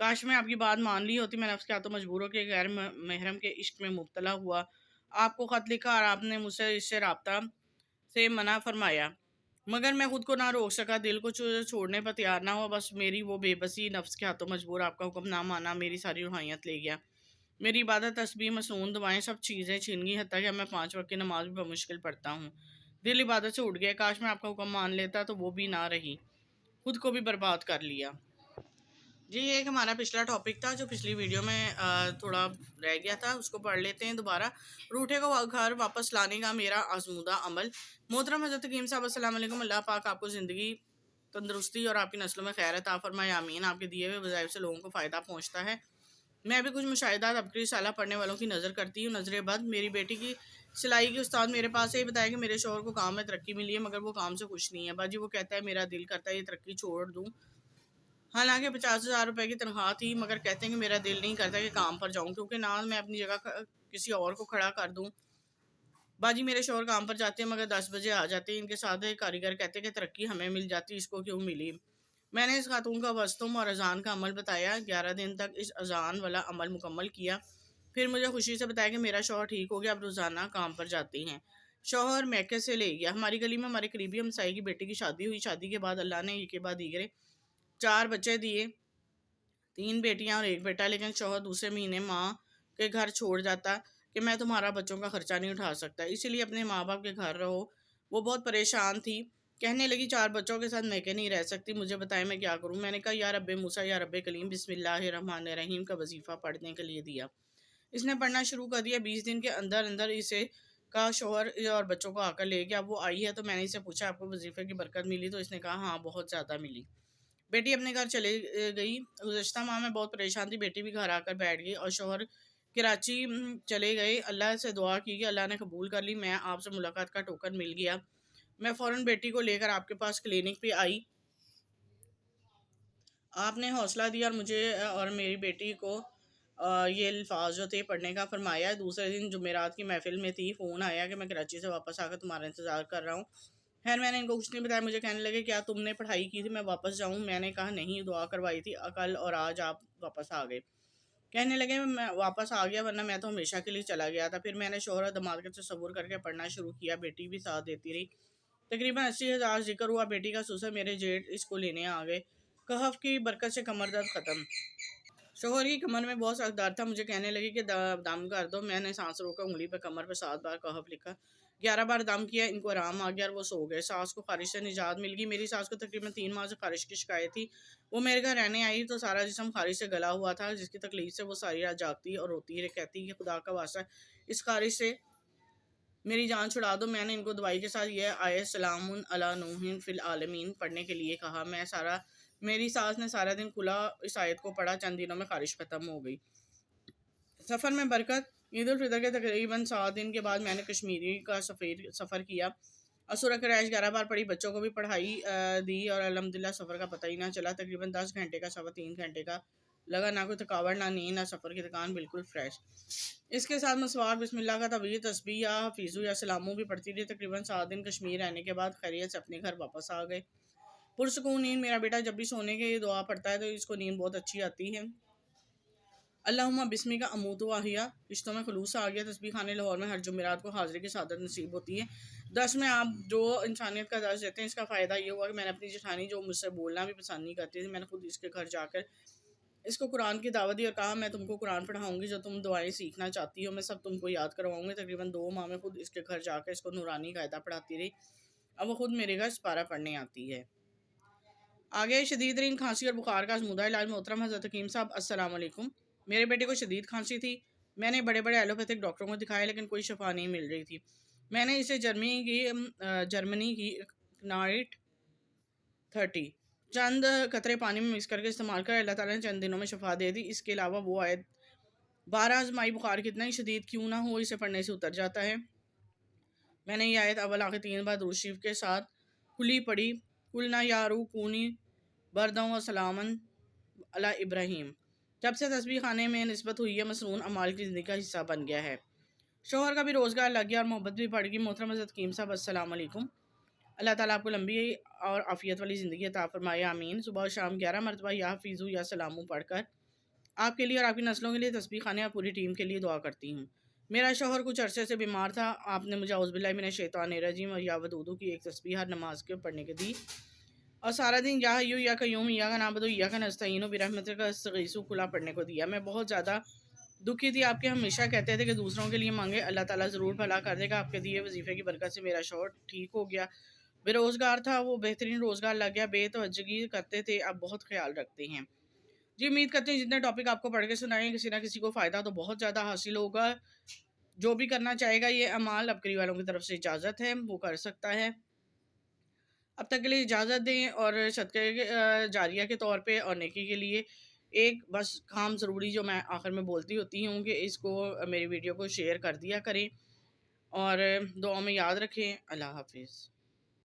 کاش میں آپ کی بات مان لی ہوتی، میں نفس کے ہاتھوں مجبور ہو کے غیر محرم کے عشق میں مبتلا ہوا، آپ کو خط لکھا اور آپ نے مجھ سے اس سے رابطہ سے منع فرمایا، مگر میں خود کو نہ روک سکا، دل کو چھوڑنے پر تیار نہ ہوا، بس میری وہ بے بسی، نفس کے ہاتھوں مجبور آپ کا حکم نہ مانا میری ساری روحانیت لے گیا، میری عبادت، تسبیح، مصنون دعائیں سب چیزیں چھین گئی، حتیٰ کہ میں 5 وقت کی نماز بھی بمشکل پڑھتا ہوں، دل عبادت سے اٹھ گیا، کاش میں آپ کا حکم مان لیتا تو وہ بھی نہ رہی، خود کو بھی برباد کر لیا۔ جی یہ ایک ہمارا پچھلا ٹاپک تھا جو پچھلی ویڈیو میں تھوڑا رہ گیا تھا، اس کو پڑھ لیتے ہیں دوبارہ۔ روٹھے کو گھر واپس لانے کا میرا آزمودہ عمل۔ محترم حضرت حکیم صاحب السلام علیکم، اللہ پاک آپ کو زندگی، تندرستی اور آپ کی نسلوں میں خیر عطا فرمائے، آمین۔ آپ کے دیے ہوئے وظائف سے لوگوں کو فائدہ پہنچتا ہے۔ میں بھی کچھ مشاہدات اب کی رسالہ پڑھنے والوں کی نظر کرتی ہوں۔ نظر بد، میری بیٹی کی سلائی کی استاد میرے پاس یہ بتایا کہ میرے شوہر کو کام میں ترقی ملی ہے، مگر وہ کام سے خوش نہیں ہے۔ باجی وہ کہتا ہے میرا دل کرتا ہے یہ ترقی چھوڑ دوں، حالانکہ 50,000 روپے کی تنخواہ تھی، مگر کہتے ہیں کہ میرا دل نہیں کرتا کہ کام پر جاؤں، کیونکہ نہ میں اپنی جگہ کسی اور کو کھڑا کر دوں۔ باجی میرے شوہر کام پر جاتے ہیں مگر 10 بجے آ جاتے ہیں، ان کے ساتھ کاریگر کہتے ہیں کہ ترقی ہمیں مل جاتی، اس کو کیوں ملی؟ میں نے اس خاتون کا وسطم اور اذان کا عمل بتایا، 11 دن تک اس اذان والا عمل مکمل کیا، پھر مجھے خوشی سے بتایا کہ میرا شوہر ٹھیک ہو گیا، اب روزانہ کام پر جاتی ہیں۔ شوہر میکے سے لے گیا۔ ہماری گلی میں ہمارے قریبی ہمسائے کی بیٹی کی شادی ہوئی، شادی کے بعد اللہ نے ایک کے بعد دیگرے 4 بچے دیے، 3 بیٹیاں اور 1 بیٹا، لیکن شوہر دوسرے مہینے ماں کے گھر چھوڑ جاتا کہ میں تمہارا بچوں کا خرچہ نہیں اٹھا سکتا، اسی لیے اپنے ماں باپ کے گھر رہو۔ وہ بہت پریشان تھی، کہنے لگی 4 بچوں کے ساتھ میکے نہیں رہ سکتی، مجھے بتائیں میں کیا کروں؟ میں نے کہا یا رب موسیٰ یا رب کلیم، بسم اللہ الرحمن الرحیم کا وظیفہ پڑھنے کے لیے دیا۔ اس نے پڑھنا شروع کر دیا، 20 دن کے اندر اندر اسے کا شوہر اور بچوں کو آ کر لے گیا۔ وہ آئی ہے تو میں نے اسے پوچھا آپ کو وظیفے کی برکت ملی؟ تو اس نے کہا ہاں بہت زیادہ ملی۔ بیٹی اپنے گھر چلے گئی۔ گزشتہ ماہ میں بہت پریشان تھی، بیٹی بھی گھر آ کر بیٹھ گئی اور شوہر کراچی چلے گئے۔ اللہ سے دعا کی کہ اللہ نے قبول کر لی، میں آپ سے ملاقات کا ٹوکن مل گیا۔ میں فوراً بیٹی کو لے کر آپ کے پاس کلینک پہ آئی، آپ نے حوصلہ دیا اور مجھے اور میری بیٹی کو یہ الفاظ جو تھے پڑھنے کا فرمایا۔ دوسرے دن جمعرات کی محفل میں تھی، فون آیا کہ میں کراچی سے واپس آ کر تمہارا انتظار کر رہا ہوں۔ خیر میں نے ان کو کچھ نہیں بتایا، مجھے کہنے لگے کیا تم نے پڑھائی کی تھی میں واپس جاؤں؟ میں نے کہا نہیں، دعا کروائی تھی، کل اور آج آپ واپس آ گئے۔ کہنے لگے میں واپس آ گیا ورنہ میں تو ہمیشہ کے لیے چلا گیا تھا۔ پھر میں نے شوہر اور دماد کا تصور کر کے پڑھنا شروع کیا، بیٹی بھی ساتھ دیتی رہی۔ تقریباً 80,000 ذکر ہوا۔ بیٹی کا سسر میرے جیٹ اس کو لینے آ گئے، کہف کی برکت سے کمر درد ختم۔ شوہر کی کمر میں بہت سخت درد تھا، مجھے کہنے لگی کہ دم کر دو، میں نے سانس روکا، انگلی پہ کمر پہ 7 بار کہف لکھا، 11 بار دم کیا، ان کو آرام آ گیا اور وہ سو گئے۔ ساس کو خارش سے نجات مل گئی۔ میری ساس کو تقریباً 3 ماہ سے خارش کی شکایت تھی، وہ میرے گھر رہنے آئی تو سارا جسم خارش سے گلا ہوا تھا، جس کی تکلیف سے وہ ساری رات جاگتی اور روتی ہے، کہتی کہ خدا کا واسطہ اس خارش سے میری جان چھڑا دو۔ میں نے ان کو دوائی کے ساتھ یہ آیت سلام علی نوح فی العالمین پڑھنے کے لیے کہا۔ میری ساس نے سارا دن کھلا اس آیت کو پڑھا، چند دنوں میں خارش ختم ہو گئی۔ سفر میں برکت۔ عید الفطر کے تقریباً 7 دن کے بعد میں نے کشمیری کا سفر کیا، سورہ قریش 11 بار پڑھی، بچوں کو بھی پڑھائی دی اور الحمدللہ سفر کا پتہ ہی نہ چلا۔ تقریباً 10 گھنٹے کا سفر 3 گھنٹے کا لگا، نہ کوئی تھکاوٹ، نہ نیند، نہ سفر کی تھکان، بالکل فریش۔ اس کے ساتھ مسواک، بسم اللہ کا تعویذ، تسبیح یا حفیظ یا سلاموں بھی پڑھتی رہی۔ تقریباً 7 دن کشمیر رہنے کے بعد خیریت سے اپنے گھر واپس آ گئے، پرسکون نیند۔ میرا بیٹا جب بھی سونے کے دعا پڑھتا ہے تو اس کو نیند بہت اچھی آتی ہے۔ اللہم بسمی کا اموت و احیا، رشتوں میں خلوص آ گیا۔ تسبیح خانے لاہور میں ہر جمعرات کو حاضری کی سعادت نصیب ہوتی ہے۔ 10 میں آپ جو انسانیت کا درس دیتے ہیں، اس کا فائدہ یہ ہوا کہ میں نے اپنی جٹھانی جو مجھ سے بولنا بھی پسند نہیں کرتی تھی، میں نے خود اس کے گھر جا کر اس کو قرآن کی دعوت دی اور کہا میں تم کو قرآن پڑھاؤں گی، جو تم دعائیں سیکھنا چاہتی ہو میں سب تم کو یاد کرواؤں گی۔ تقریباً 2 ماہ میں خود اس کے گھر جا کر اس کو نورانی قاعدہ پڑھاتی رہی، اب وہ خود میرے گھر سپارہ پڑھنے آتی ہے۔ آگے شدید ترین کھانسی اور بخار کا آزمودہ علاج۔ محترم حضرت حکیم صاحب السلام علیکم، میرے بیٹے کو شدید کھانسی تھی، میں نے بڑے بڑے ایلوپیتھک ڈاکٹروں کو دکھایا لیکن کوئی شفا نہیں مل رہی تھی۔ میں نے اسے جرمنی کی نائٹ 30 چند قطرے پانی میں مکس کر کے استعمال کر اللہ تعالیٰ نے چند دنوں میں شفا دے دی۔ اس کے علاوہ وہ آیت 12 آزمائی بخار کتنا ہی شدید کیوں نہ ہو اسے پڑھنے سے اتر جاتا ہے۔ میں نے یہ آیت اول آخر 3 بار درود شریف کے ساتھ کھلی پڑھی، کلنا یارو کونی بردوں و سلامن علی ابراہیم۔ جب سے تسبیح خانے میں نسبت ہوئی ہے، مسنون اعمال کی زندگی کا حصہ بن گیا ہے، شوہر کا بھی روزگار لگ گیا اور محبت بھی بڑھ گئی۔ محترم حضرت حکیم صاحب السلام علیکم، اللہ تعالیٰ آپ کو لمبی اور عافیت والی زندگی عطا فرمائے، آمین۔ صبح و شام 11 مرتبہ یا حفیظ یا سلاموں پڑھ کر آپ کے لیے اور آپ کی نسلوں کے لیے تسبیح خانے اور پوری ٹیم کے لیے دعا کرتی ہوں۔ میرا شوہر کچھ عرصے سے بیمار تھا، آپ نے مجھے اعوذ باللہ من الشیطان الرجیم اور یا ودودو کی ایک تسبیح ہر نماز کے پڑھنے کے دی، اور سارا دن یا حیو یا قیوم یا کا نعبدو یا کا نستعین برحمتک استغیث کھلا پڑھنے کو دیا۔ میں بہت زیادہ دکھی تھی، آپ کے ہمیشہ کہتے تھے کہ دوسروں کے لیے مانگے، اللہ تعالیٰ ضرور بھلا کر دے گا۔ آپ کے دیے وظیفے کی برکت سے میرا شوہر ٹھیک ہو گیا، بے روزگار تھا، وہ بہترین روزگار لگ گیا، بے توجہی کرتے تھے، اب بہت خیال رکھتے ہیں۔ جی امید کرتے ہیں جتنے ٹاپک آپ کو پڑھ کے سنائیں کسی نہ کسی کو فائدہ تو بہت زیادہ حاصل ہوگا۔ جو بھی کرنا چاہے گا یہ اعمال اپکری والوں کی طرف سے اجازت ہے، وہ کر سکتا ہے۔ اب تک کے لیے اجازت دیں، اور صدقے جاریہ کے طور پہ اور نیکی کے لیے ایک بس کام ضروری جو میں آخر میں بولتی ہوتی ہوں کہ اس کو میری ویڈیو کو شیئر کر دیا کریں اور دعاؤں میں یاد رکھیں۔ اللہ حافظ۔